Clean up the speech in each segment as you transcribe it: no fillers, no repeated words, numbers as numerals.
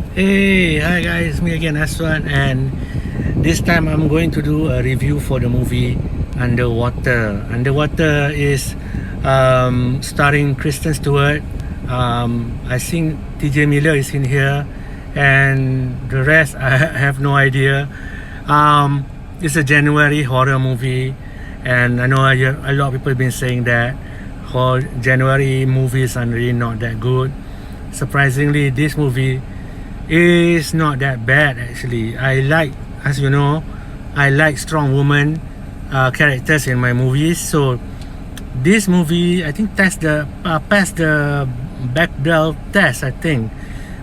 Hey, hi guys, me again, Aswan, and this time I'm going to do a review for the movie Underwater. Underwater is starring Kristen Stewart. I think TJ Miller is in here, and the rest I have no idea. It's a January horror movie, and I know a lot of people have been saying that January movies are really not that good. Surprisingly, this movie is not that bad actually. I like, as you know, I like strong woman characters in my movies. So this movie, I think, passed the Bechdel test. I think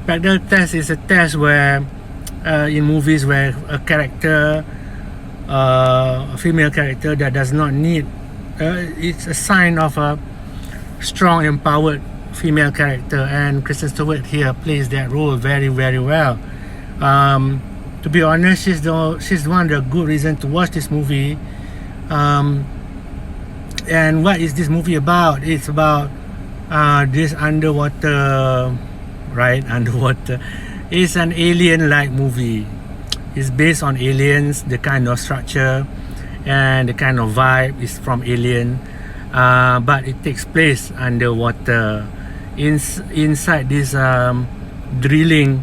Bechdel test is a test where in movies where a character, a female character that does not need, it's a sign of a strong, empowered female character, and Kristen Stewart here plays that role very, very well. To be honest, she's one of the good reasons to watch this movie. And what is this movie about? It's about this underwater, right? Underwater. It's an alien-like movie. It's based on aliens, the kind of structure and the kind of vibe is from Alien, but it takes place underwater. Inside this drilling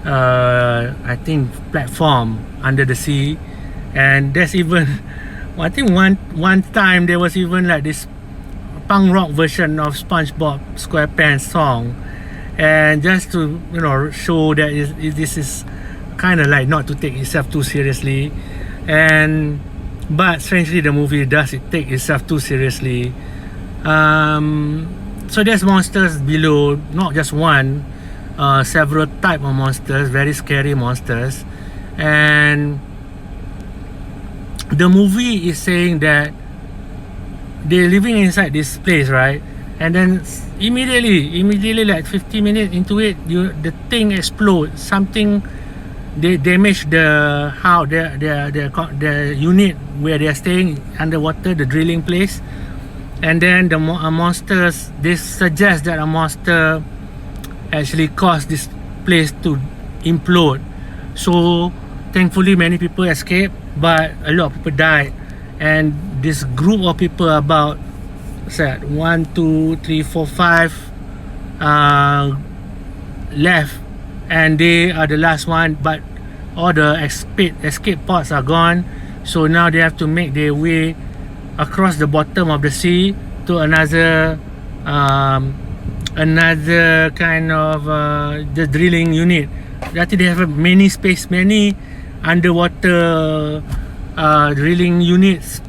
I think platform under the sea, and there's even I think one time there was even like this punk rock version of SpongeBob SquarePants song, and just to show that this is kind of like not to take itself too seriously, and but strangely the movie does it take itself too seriously. So there's monsters below, not just one, several type of monsters, very scary monsters. And the movie is saying that they're living inside this place, right? And then immediately like 50 minutes into it, the thing explodes. Something, they damage the unit where they're staying underwater, the drilling place. And then the monsters, they suggest that a monster actually caused this place to implode. So thankfully many people escaped, but a lot of people died. And this group of people, about 1, 2, 3, 4, 5 left, and they are the last one, but all the escape pods are gone. So now they have to make their way across the bottom of the sea to another kind of the drilling unit. That they have many underwater drilling units,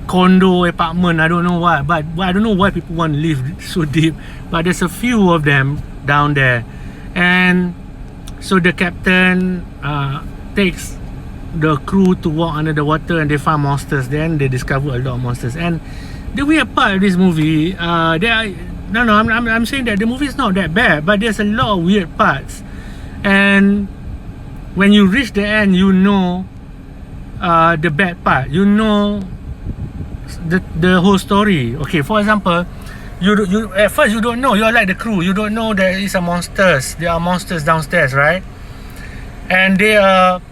condo, apartment, I don't know what, but I don't know why people want to live so deep, but there's a few of them down there. And so the captain takes the crew to walk under the water, and they find monsters. Then they discover a lot of monsters. And the weird part of this movie, I'm saying that the movie is not that bad, but there's a lot of weird parts. And when you reach the end, the bad part, the whole story. Okay, for example, you at first you don't know, you're like the crew, you don't know there are monsters downstairs, right? And they are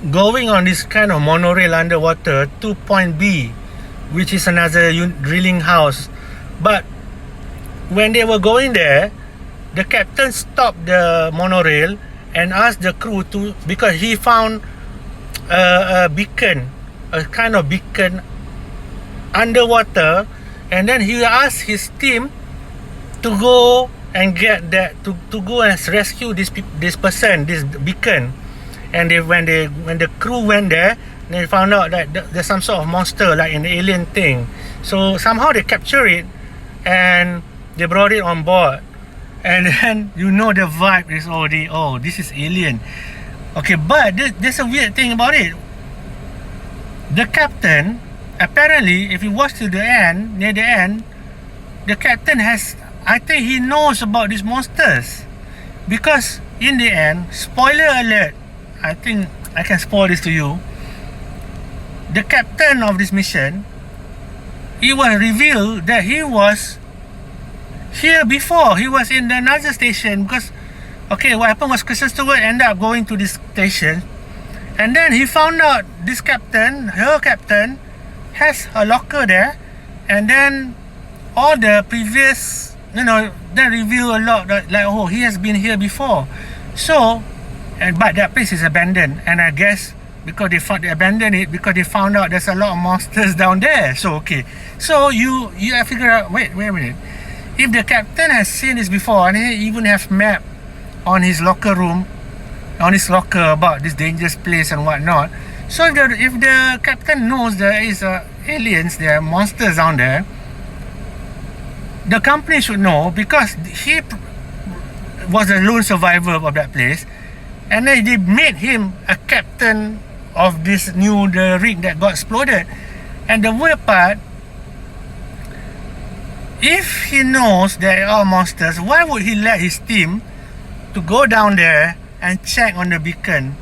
going on this kind of monorail underwater to point B, which is another drilling house. But when they were going there, the captain stopped the monorail and asked the crew to, because he found a beacon, a kind of beacon underwater, and then he asked his team to go and get that, to go and rescue this beacon. And when the crew went there, they found out that there's some sort of monster like an alien thing. So somehow they captured it and they brought it on board. And then the vibe is already, oh, this is alien. Okay, but there's a weird thing about it. The captain, apparently, if you watch to the end, near the end, the captain I think he knows about these monsters. Because in the end, spoiler alert, I think I can spoil this to you. The captain of this mission, it was revealed that he was here before. He was in another station, because Okay, what happened was Kristen Stewart ended up going to this station, and then he found out this captain, her captain, has a locker there, and then all the previous, they reveal a lot like, oh, he has been here before. So, but that place is abandoned, and I guess because they abandoned it because they found out there's a lot of monsters down there. So okay, so you have figured out. Wait a minute. If the captain has seen this before, and he even have map on his locker room, on his locker about this dangerous place and whatnot. So if the captain knows there is aliens, there are monsters down there, the company should know because he was a lone survivor of that place, and then they made him a captain of this the rig that got exploded. And the weird part, if he knows there are monsters, why would he let his team to go down there and check on the beacon?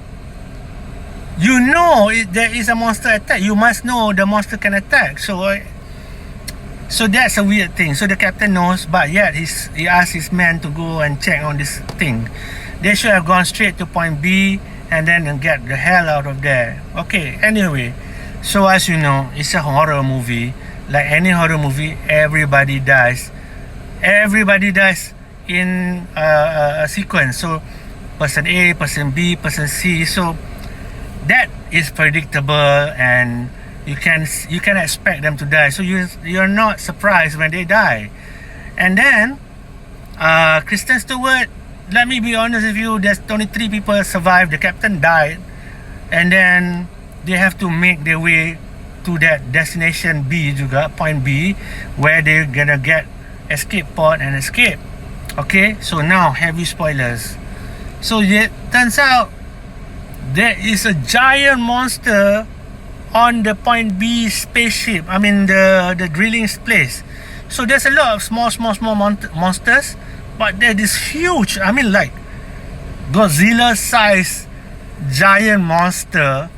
You know there is a monster attack. You must know the monster can attack. So that's a weird thing. So the captain knows, but yet he asked his men to go and check on this thing. They should have gone straight to point B and then get the hell out of there. Okay, anyway. So as you know, it's a horror movie. Like any horror movie, everybody dies. Everybody dies in a sequence. So person A, person B, person C. So that is predictable, and you can expect them to die. So you're not surprised when they die. And then Kristen Stewart, let me be honest with you, there's only 3 people survived. The captain died, and then they have to make their way to that destination B juga, point B, where they're gonna get escape pod and escape. Okay, so now heavy spoilers. So it turns out there is a giant monster on the point B spaceship. I mean the drilling place. So there's a lot of small monsters, but there is huge, I mean like Godzilla size giant monster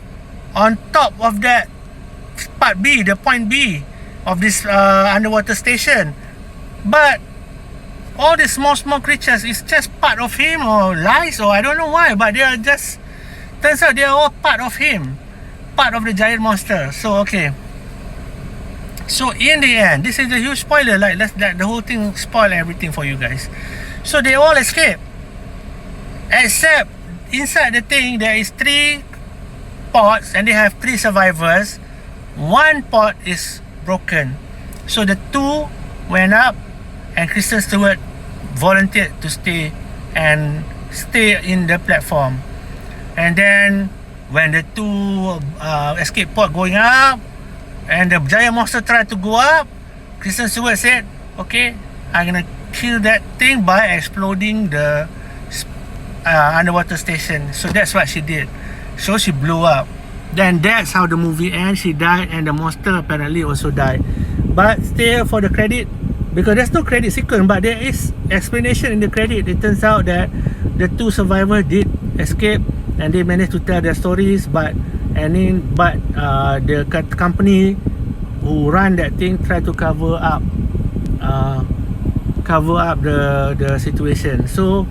on top of that part B, the point B of this underwater station. But all these small creatures is just part of him, or lies, or I don't know why, but they are just, turns out they are all part of him, part of the giant monster. So okay, so in the end, this is a huge spoiler, like let's let the whole thing spoil everything for you guys. So they all escape, except inside the thing there is 3 pods, and they have 3 survivors. 1 pod is broken, so the 2 went up, and Kristen Stewart volunteered to stay in the platform. And then when the 2 escape pod going up and the giant monster tried to go up, Kristen Stewart said, okay, I'm gonna kill that thing by exploding the underwater station. So that's what she did. So she blew up. Then that's how the movie ends. She died, and the monster apparently also died. But still, for the credit, because there's no credit sequence, but there is explanation in the credit. It turns out that the 2 survivors did escape, and they managed to tell their stories. But the company who run that thing tried to cover up the situation. So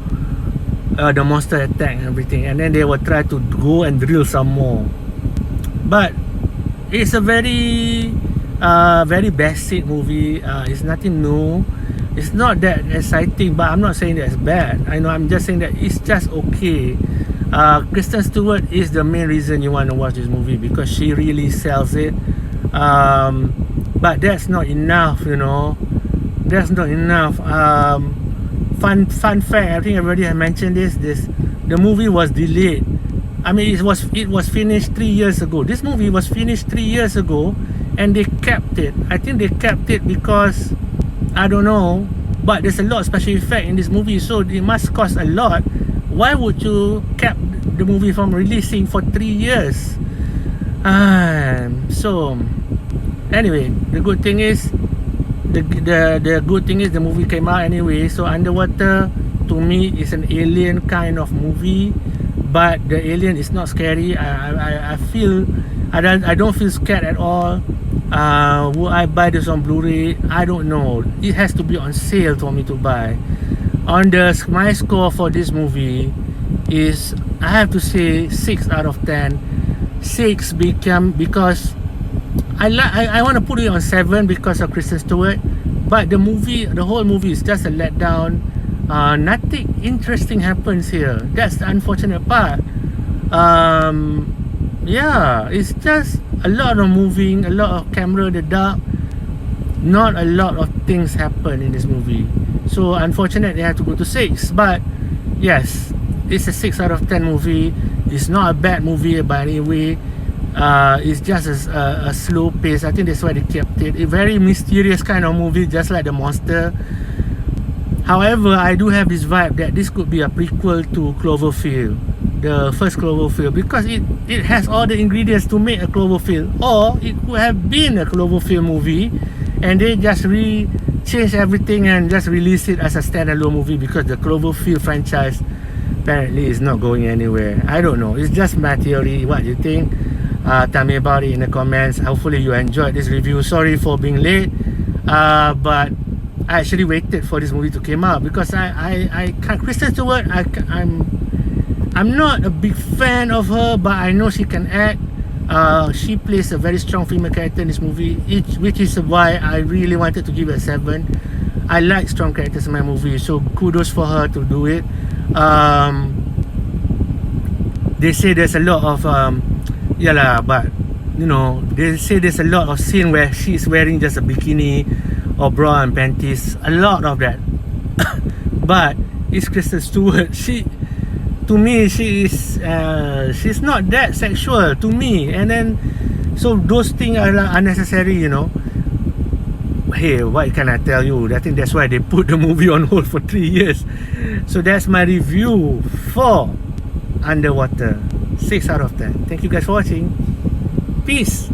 the monster attacked and everything, and then they will try to go and drill some more. But it's a very basic movie. It's nothing new. It's not that exciting, but I'm not saying that it's bad. I know, I'm just saying that it's just okay. Kristen Stewart is the main reason you want to watch this movie, because she really sells it. But that's not enough, That's not enough. Fun fact, I think everybody has mentioned this. The movie was delayed. I mean, it was finished 3 years ago. This movie was finished 3 years ago, and they kept it. I think they kept it because, I don't know, but there's a lot of special effect in this movie, so it must cost a lot. Why would you keep the movie from releasing for 3 years? So anyway, the good thing is the good thing is the movie came out anyway. So Underwater, to me, is an alien kind of movie, but the alien is not scary. I don't feel scared at all. Would I buy this on Blu-ray? I don't know. It has to be on sale for me to buy. On my score for this movie is, I have to say 6 out of 10. 6 because I want to put it on 7 because of Kristen Stewart, but the whole movie is just a letdown. Nothing interesting happens here. That's the unfortunate part. Yeah, it's just a lot of moving, a lot of camera in the dark. Not a lot of things happen in this movie. So unfortunately, I have to go to 6. But yes, it's a 6 out of 10 movie. It's not a bad movie by any way. It's just a slow pace. I think that's why they kept it. A very mysterious kind of movie, just like The Monster. However, I do have this vibe that this could be a prequel to Cloverfield, the first Cloverfield, because it has all the ingredients to make a Cloverfield. Or it could have been a Cloverfield movie, and they just change everything and just release it as a standalone movie, because the Cloverfield franchise apparently is not going anywhere. I don't know. It's just my theory. What do you think? Tell me about it in the comments. Hopefully you enjoyed this review. Sorry for being late, but I actually waited for this movie to come out because I can't. Kristen Stewart, I'm not a big fan of her, but I know she can act. She plays a very strong female character in this movie, which is why I really wanted to give it a 7. I like strong characters in my movie, so kudos for her to do it. They say there's a lot of but you know, they say there's a lot of scene where she's wearing just a bikini or bra and panties, a lot of that. But it's Kristen Stewart. To me, she's not that sexual to me, and then so those things are unnecessary, you know. Hey, what can I tell you? I think that's why they put the movie on hold for 3 years. So that's my review for Underwater. 6 out of 10. Thank you guys for watching. Peace.